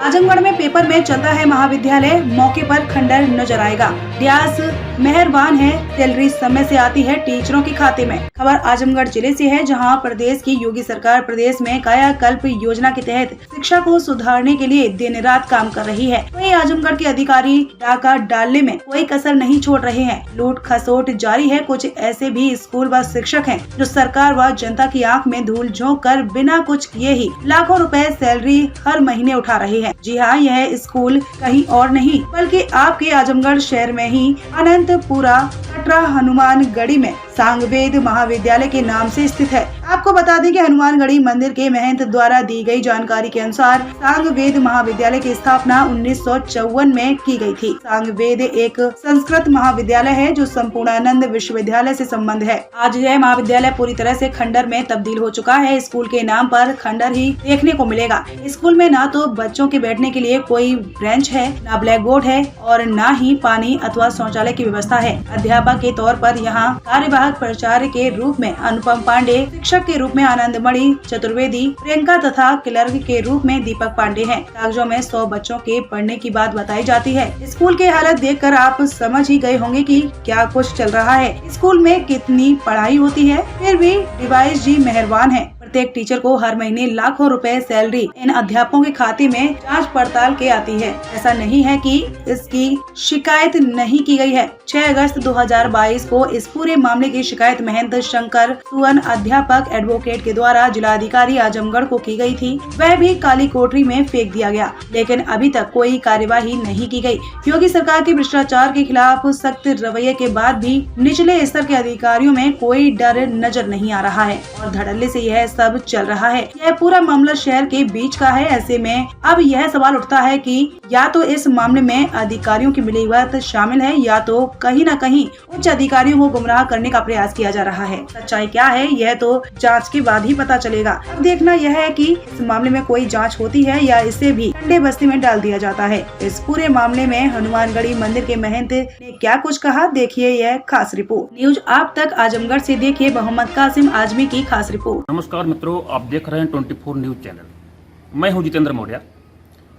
आजमगढ़ में पेपर में चलता है महाविद्यालय, मौके पर खंडर नजर आएगा। ब्यास मेहरबान है, सैलरी समय से आती है टीचरों के खाते में। खबर आजमगढ़ जिले से है, जहां प्रदेश की योगी सरकार प्रदेश में कायाकल्प योजना के तहत शिक्षा को सुधारने के लिए दिन रात काम कर रही है। वहीं आजमगढ़ के अधिकारी डाका डालने में कोई कसर नहीं छोड़ रहे हैं। लूट खसोट जारी है। कुछ ऐसे भी स्कूल व शिक्षक हैं जो सरकार व जनता की आंख में धूल झोंक कर बिना कुछ किए ही लाखों रुपए सैलरी हर महीने उठा रहे हैं। जी हाँ, यह स्कूल कहीं और नहीं बल्कि आपके आजमगढ़ शहर में ही अनंतपुरा कटरा हनुमानगढ़ी में सांगवेद महाविद्यालय के नाम से स्थित है। आपको बता दें कि हनुमानगढ़ी मंदिर के महंत द्वारा दी गई जानकारी के अनुसार सांगवेद महाविद्यालय की स्थापना 1954 में की गई थी। सांगवेद एक संस्कृत महाविद्यालय है जो संपूर्णानंद विश्वविद्यालय से संबंध है। आज यह महाविद्यालय पूरी तरह से खंडर में तब्दील हो चुका है। स्कूल के नाम पर खंडर ही देखने को मिलेगा। स्कूल में न तो बच्चों के बैठने के लिए कोई बेंच है, न ब्लैक बोर्ड है और न ही पानी अथवा शौचालय की व्यवस्था है। अध्यापक के तौर पर यहाँ कार्यवाहक प्राचार्य के रूप में अनुपम पांडे, शिक्षक के रूप में आनंदमणि चतुर्वेदी, प्रियंका तथा क्लर्क के रूप में दीपक पांडे हैं। कागजों में 100 बच्चों के पढ़ने की बात बताई जाती है। स्कूल के हालत देखकर आप समझ ही गए होंगे कि क्या कुछ चल रहा है। स्कूल में कितनी पढ़ाई होती है, फिर भी डिवाइस जी मेहरबान है। प्रत्येक टीचर को हर महीने लाखों रुपए सैलरी इन अध्यापकों के खाते में जांच पड़ताल के आती है। ऐसा नहीं है कि इसकी शिकायत नहीं की गई है। 6 अगस्त 2022 को इस पूरे मामले की शिकायत महंत शंकर सुवन अध्यापक एडवोकेट के द्वारा जिलाधिकारी आजमगढ़ को की गई थी। वह भी काली कोठरी में फेंक दिया गया, लेकिन अभी तक कोई कार्यवाही नहीं की गई। योगी सरकार के भ्रष्टाचार के खिलाफ सख्त रवैये के बाद भी निचले स्तर के अधिकारियों में कोई डर नजर नहीं आ रहा है और धड़ल्ले से यह सब चल रहा है। यह पूरा मामला शहर के बीच का है। ऐसे में अब यह सवाल उठता है कि या तो इस मामले में अधिकारियों की मिलीभगत शामिल है या तो कहीं न कहीं उच्च अधिकारियों को गुमराह करने का प्रयास किया जा रहा है। सच्चाई क्या है यह तो जांच के बाद ही पता चलेगा। अब देखना यह है कि इस मामले में कोई जांच होती है या इसे भी ठंडे बस्ती में डाल दिया जाता है। इस पूरे मामले में हनुमानगढ़ी मंदिर के महंत ने क्या कुछ कहा, देखिए यह खास रिपोर्ट। न्यूज आप तक आजमगढ़ से देखिए मोहम्मद कासिम आजमी की खास रिपोर्ट। नमस्कार मित्रों, आप देख रहे हैं 24 न्यूज चैनल। मैं हूं जितेंद्र मौर्य।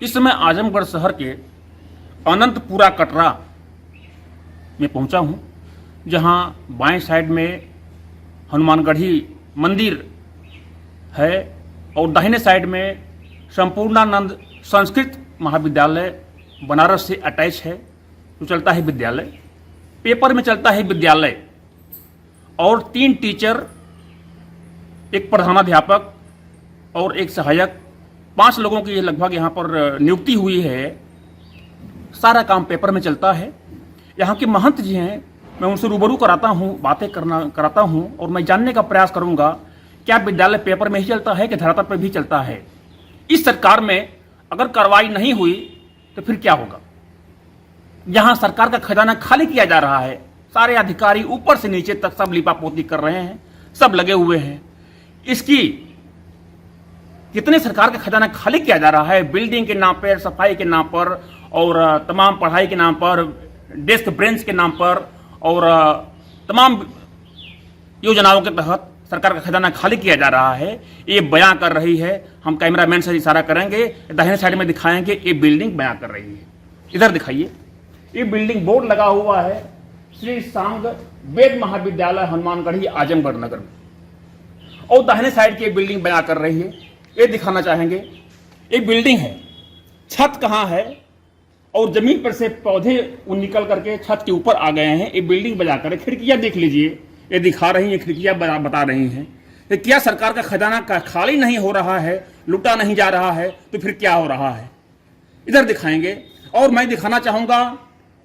इस समय आजमगढ़ शहर के अनंतपुरा कटरा में पहुंचा हूं, जहां बाएं साइड में हनुमानगढ़ी मंदिर है और दाहिने साइड में संपूर्णानंद संस्कृत महाविद्यालय बनारस से अटैच है। जो चलता है विद्यालय, पेपर में चलता है विद्यालय और 3 टीचर, एक प्रधानाध्यापक और एक सहायक, 5 लोगों की लगभग यहाँ पर नियुक्ति हुई है। सारा काम पेपर में चलता है। यहाँ के महंत जी हैं, मैं उनसे रूबरू कराता हूँ, बातें कराता हूँ और मैं जानने का प्रयास करूँगा क्या विद्यालय पेपर में ही चलता है कि धरातल पर भी चलता है। इस सरकार में अगर कार्रवाई नहीं हुई तो फिर क्या होगा। यहाँ सरकार का खजाना खाली किया जा रहा है। सारे अधिकारी ऊपर से नीचे तक सब लिपापोती कर रहे हैं, सब लगे हुए हैं। इसकी कितने सरकार का खजाना खाली किया जा रहा है, बिल्डिंग के नाम पर, सफाई के नाम पर और तमाम पढ़ाई के नाम पर, डेस्क बेंच के नाम पर और तमाम योजनाओं के तहत सरकार का खजाना खाली किया जा रहा है। ये बयां कर रही है। हम कैमरामैन से इशारा करेंगे, दाहिने साइड में दिखाएंगे, ये बिल्डिंग बयां कर रही है। इधर दिखाइए, ये बिल्डिंग बोर्ड लगा हुआ है श्री सांग वेद महाविद्यालय हनुमानगढ़ी आजमगढ़ नगर में, और दाहिने साइड की बिल्डिंग बयां कर रही है। ये दिखाना चाहेंगे, एक बिल्डिंग है, छत कहाँ है और जमीन पर से पौधे निकल करके छत के ऊपर आ गए हैं। ये बिल्डिंग बजा कर, खिड़कियां देख लीजिए, ये दिखा रही हैं, खिड़कियां बता रही हैं। ये क्या सरकार का खजाना का खाली नहीं हो रहा है, लुटा नहीं जा रहा है, तो फिर क्या हो रहा है। इधर दिखाएंगे और मैं दिखाना चाहूंगा,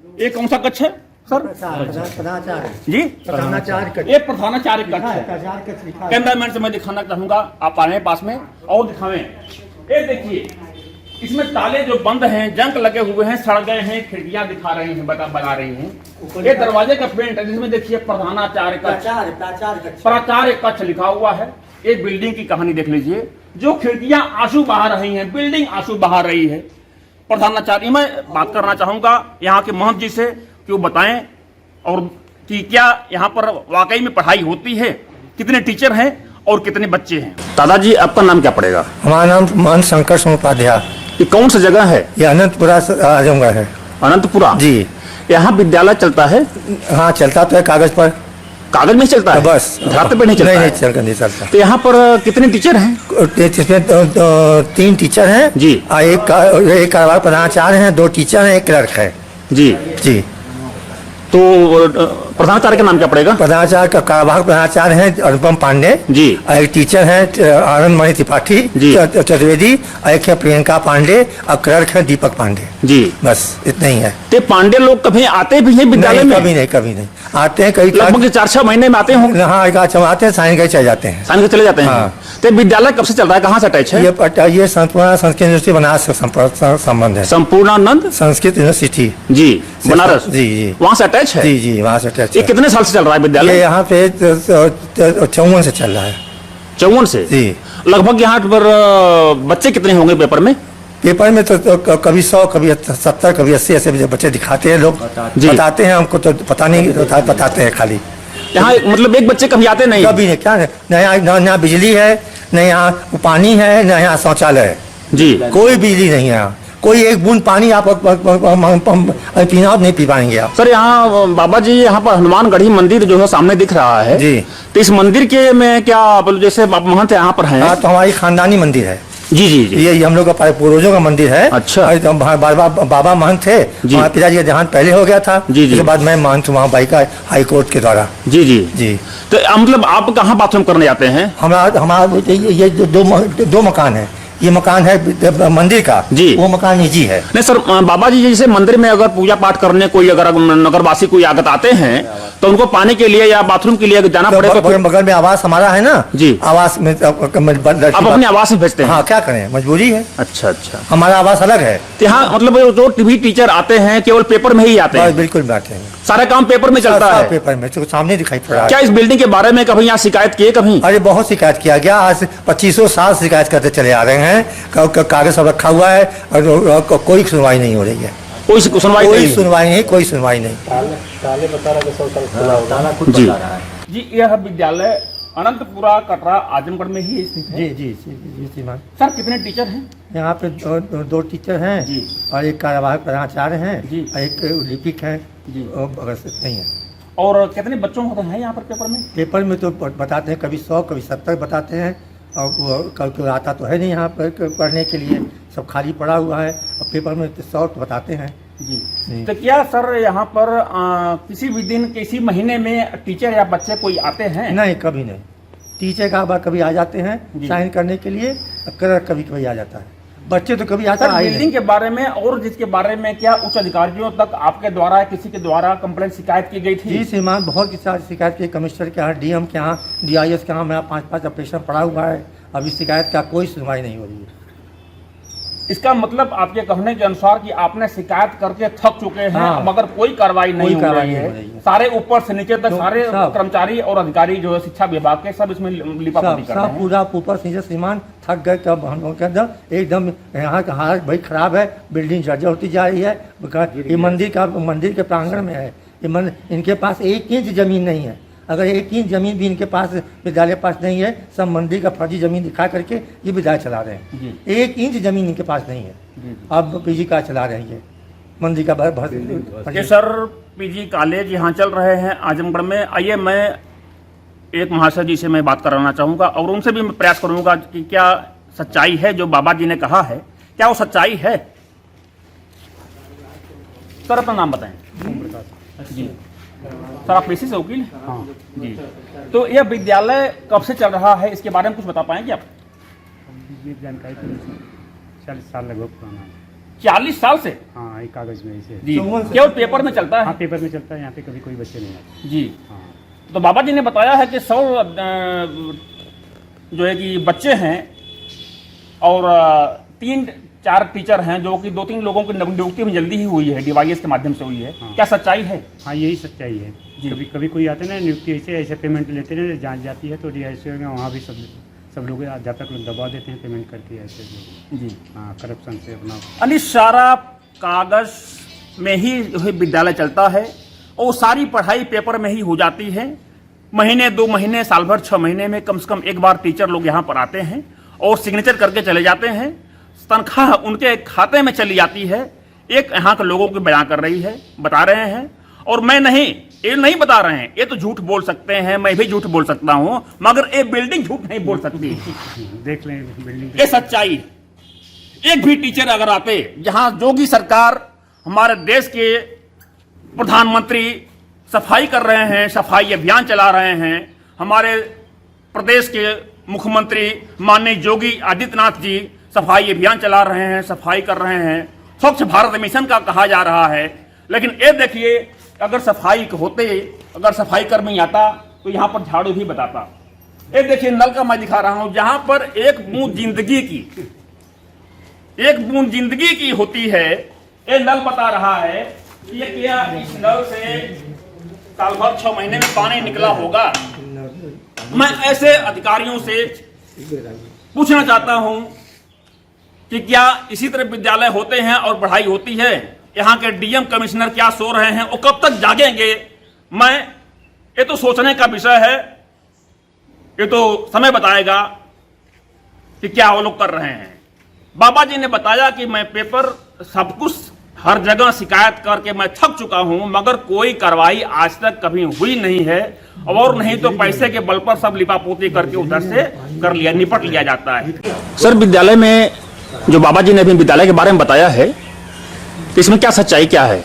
ये कौन सा कक्ष है सर? जी, ये प्रधानाचार्य कक्ष है। कैमरामैन से मैं दिखाना चाहूंगा, आप आ रहे हैं पास में और दिखावें। ये देखिए, इसमें ताले जो बंद हैं, जंग लगे हुए हैं, सड़ गए हैं, खिड़कियां दिखा रही हैं, बता रही हैं। ये दरवाजे का पेंट है, जिसमें देखिए प्रधानाचार्य कक्ष, प्राचार्य कक्ष लिखा हुआ है। एक बिल्डिंग की कहानी देख लीजिए, जो खिड़कियां आंसू बहा रही हैं, बिल्डिंग आंसू बहा रही है। प्रधानाचार्य, मैं बात करना चाहूंगा यहाँ के महंत जी से कि वो बताएं और कि क्या यहाँ पर वाकई में पढ़ाई होती है, कितने टीचर हैं और कितने बच्चे हैं। दादाजी, आपका नाम क्या पड़ेगा? हमारा नाम महंत शंकर उपाध्याय। ये कौन सा जगह है? ये अनंतपुरा आजमगढ़ है अनंतपुरा जी। यहाँ विद्यालय चलता है? हाँ चलता तो है कागज पर, कागज में चलता है, बस खाते पे नहीं चलता नहीं, है। नहीं चलता। तो यहाँ पर कितने टीचर हैं? इसमें 3 टीचर हैं जी। और एक कार्यवाहक प्रधानाचार्य हैं, 2 टीचर हैं, एक क्लर्क है जी जी। तो प्रधानाचार्य का नाम क्या पड़ेगा? प्रधानाचार्य का कार्यवाहक प्रधानाचार्य हैं अनुपम पांडे जी। और एक टीचर हैं आनंद मणि त्रिपाठी जी। चतुर्वेदी, और एक है प्रियंका पांडे, और क्लर्क है दीपक पांडे जी। बस इतना ही है। तो पांडे लोग कभी आते भी हैं विद्यालय में? कभी नहीं आते हैं, कभी लगभग 4-6 महीने में आते होंगे। हाँ आते हैं, साइन चले जाते हैं। साइन चले जाते हैं। हाँ। तो विद्यालय कब से चल रहा है, कहाँ से अटैच है? ये संपूर्ण संस्कृत यूनिवर्सिटी बनारस से संबंध है। संपूर्णानंद संस्कृत यूनिवर्सिटी जी बनारस जी वहाँ से अटैच है? जी वहाँ से अटैच ये है। कितने साल से चल रहा है विद्यालय? ये यहाँ पे 54 से चल रहा है। 54 से जी। लगभग यहाँ पर बच्चे कितने होंगे पेपर में? पेपर में तो कभी 100, कभी 70, कभी 80 ऐसे बच्चे दिखाते हैं लोग, बताते हैं, हमको तो पता नहीं, बताते हैं खाली। यहाँ मतलब एक बच्चे कभी आते नहीं? कभी नहीं, क्या न यहाँ बिजली है, न यहाँ पानी है, न यहाँ शौचालय है जी। कोई बिजली नहीं है यहाँ, कोई एक बूंद पानी आप पीना नहीं पी पाएंगे आप। सर यहाँ बाबा जी यहाँ पर हनुमानगढ़ी मंदिर जो है सामने दिख रहा है जी। तो इस मंदिर के में क्या जैसे महंत यहाँ पर हैं? हाँ तो हमारी खानदानी मंदिर है जी जी जी। ये हम लोग का पूर्वजों का मंदिर है। अच्छा। तो बाबा महंत थे, हमारे पिताजी का देहांत पहले हो गया था। जी जी। उसके बाद मैं महंत हूँ वहाँ बाइका हाई कोर्ट के द्वारा। जी जी जी। तो मतलब आप कहाँ बाथरूम करने जाते हैं? हमारा ये 2 मकान है। ये मकान है मंदिर का जी। वो मकान निजी है। नहीं सर, बाबा जी जैसे मंदिर में अगर पूजा पाठ करने कोई अगर नगरवासी कोई आगत आते हैं तो उनको पानी के लिए या बाथरूम के लिए जाना पड़ेगा? बगल में आवास हमारा है ना जी। आवास में आप अपने आवास में भेजते हैं? हाँ क्या करें, मजबूरी है। अच्छा अच्छा। हमारा आवास अलग है। यहाँ मतलब जो टीवी टीचर आते हैं केवल पेपर में ही आते हैं? बिल्कुल बैठे हैं, सारा काम पेपर में चलता है? पेपर में तो सामने दिखाई पड़ रहा है। क्या इस बिल्डिंग के बारे में कभी यहाँ शिकायत किए कभी? अरे बहुत शिकायत किया गया, आज 25 साल शिकायत करते चले आ रहे हैं। कागज सब रखा हुआ है और कोई सुनवाई नहीं हो रही है। कोई सुनवाई नहीं। जी जी। यह विद्यालय अनंतपुरा कटरा आजमगढ़ में ही स्थित है? जी श्रीमान। सर कितने टीचर हैं यहाँ पे? 2 टीचर हैं जी। और एक कार्यवाहक प्रधानाचार्य हैं जी। और एक लिपिक हैं जी। बस नहीं है। और कितने बच्चों होते हैं यहाँ पर पेपर में? पेपर में तो बताते हैं, कभी 100, कभी 70 बताते हैं, और कल आता तो है नहीं यहाँ पर पढ़ने के लिए, सब खाली पड़ा हुआ है। और पेपर में तो 100 बताते हैं जी। तो क्या सर यहाँ पर किसी भी दिन किसी महीने में टीचर या बच्चे कोई आते हैं? नहीं, कभी नहीं। टीचर का बार कभी आ जाते हैं साइन करने के लिए, क्लर्क कभी आ जाता है, बच्चे तो कभी आता है। बिल्डिंग के बारे में और जिसके बारे में क्या उच्च अधिकारियों तक आपके द्वारा किसी के द्वारा कंप्लेंट शिकायत की गई थी? जी श्रीमान, बहुत सारी शिकायत की, कमिश्नर के यहाँ, डीएम के यहाँ, DIS के यहाँ मेरा 5 ऑपरेशन पड़ा हुआ है। अभी शिकायत का कोई सुनवाई नहीं हो रही है। इसका मतलब आपके कहने के अनुसार कि आपने शिकायत करके थक चुके हैं। हाँ। मगर कोई कार्रवाई नहीं हो रही है। सारे ऊपर से नीचे तक सारे कर्मचारी और अधिकारी जो है शिक्षा विभाग के सब इसमें लिपापोती कर रहे हैं। पूरा ऊपर से नीचे श्रीमान थक गए। तब हम लोग के अंदर एकदम यहाँ का हालत भाई खराब है, बिल्डिंग जर्जर होती जा रही है। ये मंदिर के प्रांगण में है ये इनके पास 1 इंच जमीन नहीं है। अगर 1 इंच जमीन भी इनके पास विद्यालय पास नहीं है, सब मंदिर का फर्जी जमीन दिखा करके ये विद्यालय चला रहे हैं। 1 इंच जमीन इनके पास नहीं है। अब PG का चला रहे हैं मंदिर का सर PG कॉलेज यहाँ चल रहे हैं आजमगढ़ में। आइए मैं एक महाशय जी से मैं बात कराना चाहूँगा और उनसे भी मैं प्रयास करूँगा कि क्या सच्चाई है जो बाबा जी ने कहा है, क्या वो सच्चाई है? सर अपना नाम बताएं। जी सर, आप पेशे से वकील? हाँ जी। तो यह विद्यालय कब से चल रहा है, इसके बारे में कुछ बता पाएंगे आप? ये जानकारी तो 40 साल लगभग पुराना है। 40 साल से? हाँ, एक कागज में ऐसे जी। केवल पेपर में चलता है? हाँ, पेपर में चलता है। यहाँ पे कभी कोई बच्चे नहीं आते जी। हाँ। तो बाबा जी ने बताया है कि 100 जो है कि बच्चे हैं और 3-4 टीचर हैं, जो कि 2-3 लोगों की नियुक्ति भी जल्दी ही हुई है, DIS के माध्यम से हुई है। हाँ। क्या सच्चाई है? हाँ, यही सच्चाई है। कभी कोई आते ना नियुक्ति ऐसे पेमेंट लेते हैं, जांच जाती है तो DIS में वहाँ भी सब लोग अध्यापक लोग दबा देते हैं पेमेंट करके ऐसे जी। हाँ, करप्शन से अपना यानी सारा कागज में ही विद्यालय चलता है और सारी पढ़ाई पेपर में ही हो जाती है। महीने 2 महीने साल भर 6 महीने में कम से कम एक बार टीचर लोग यहाँ पर आते हैं और सिग्नेचर करके चले जाते हैं। तनख्वाह उनके खाते में चली जाती है, एक यहाँ के लोगों को बयां कर रही है, बता रहे हैं। और मैं नहीं, ये नहीं बता रहे हैं, ये तो झूठ बोल सकते हैं, मैं भी झूठ बोल सकता हूं, मगर ये बिल्डिंग झूठ नहीं बोल सकती। देख लें बिल्डिंग ये सच्चाई। एक भी टीचर अगर आते, जहां योगी सरकार, हमारे देश के प्रधानमंत्री सफाई कर रहे हैं, सफाई अभियान चला रहे हैं, हमारे प्रदेश के मुख्यमंत्री माननीय योगी आदित्यनाथ जी सफाई अभियान चला रहे हैं, सफाई कर रहे हैं, स्वच्छ भारत मिशन का कहा जा रहा है। लेकिन ये देखिए, अगर सफाई होते, अगर सफाई कर्मी आता तो यहां पर झाड़ू भी बताता। ये देखिए नल का मैं दिखा रहा हूं, जहां पर एक बूंद जिंदगी की होती है। ये नल बता रहा है कि ये क्या इस नल से साल भर 6 महीने में पानी निकला होगा। मैं ऐसे अधिकारियों से पूछना चाहता हूं कि क्या इसी तरह विद्यालय होते हैं और पढ़ाई होती है? यहाँ के डीएम कमिश्नर क्या सो रहे हैं, वो कब तक जागेंगे? ये तो सोचने का विषय है, ये तो समय बताएगा कि क्या वो लोग कर रहे हैं। बाबा जी ने बताया कि मैं पेपर सब कुछ हर जगह शिकायत करके मैं थक चुका हूं, मगर कोई कार्रवाई आज तक कभी हुई नहीं है, और नहीं तो पैसे के बल पर सब लिपापोती करके उधर से निपट लिया जाता है। सर, विद्यालय में जो बाबा जी ने अभी विद्यालय के बारे में बताया है, इसमें क्या सच्चाई क्या है?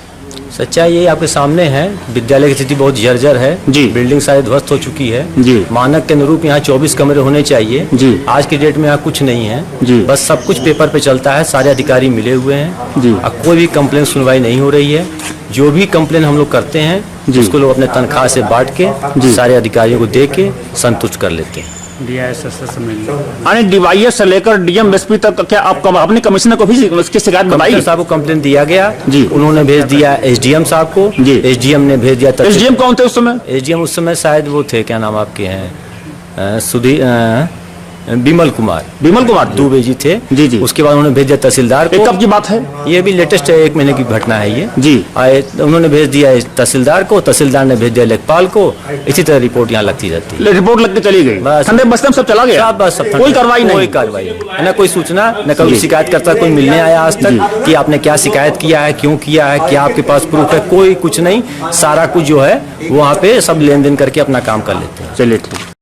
सच्चाई ये आपके सामने है। विद्यालय की स्थिति बहुत जर्जर है जी। बिल्डिंग सारी ध्वस्त हो चुकी है जी। मानक के अनुरूप यहाँ 24 कमरे होने चाहिए जी। आज की डेट में यहाँ कुछ नहीं है जी। बस सब कुछ पेपर पे चलता है, सारे अधिकारी मिले हुए हैं जी। अब कोई भी कंप्लेन सुनवाई नहीं हो रही है। जो भी कंप्लेन हम लोग करते हैं जी। उसको लोग अपने तनख्वाह से बांट के सारे अधिकारियों को दे के संतुष्ट कर लेते हैं। डीवाईएस से लेकर डीएम एसपी तक क्या आप अपने कमिश्नर को भी उसकी शिकायत बताई? कमिश्नर साहब को कंप्लेन दिया गया जी। उन्होंने भेज दिया एसडीएम साहब को जी। एसडीएम ने भेज दिया एसडीएम कौन थे उस समय? एसडीएम उस समय शायद वो थे, क्या नाम आपके हैं, बिमल कुमार दुबे जी थे जी जी। उसके बाद उन्होंने भेज दिया तहसीलदार को। कब की बात है? ये भी लेटेस्ट है, 1 महीने की घटना है ये जी। उन्होंने भेज दिया तहसीलदार को, तहसीलदार ने भेज दिया लेखपाल को। इसी तरह रिपोर्ट यहाँ लगती रहती है। रिपोर्ट लग के चली गई, बस। ठंडे बस्ते में सब चला गया, बस सब कोई कार्रवाई नहीं? कोई कार्रवाई न कोई सूचना, न कभी शिकायत करता कोई मिलने आया आज तक कि आपने क्या शिकायत किया है, क्यों किया है, क्या आपके पास प्रूफ है, कोई कुछ नहीं। सारा कुछ जो है वहाँ पे सब लेन देन करके अपना काम कर लेते हैं। चलिए ठीक।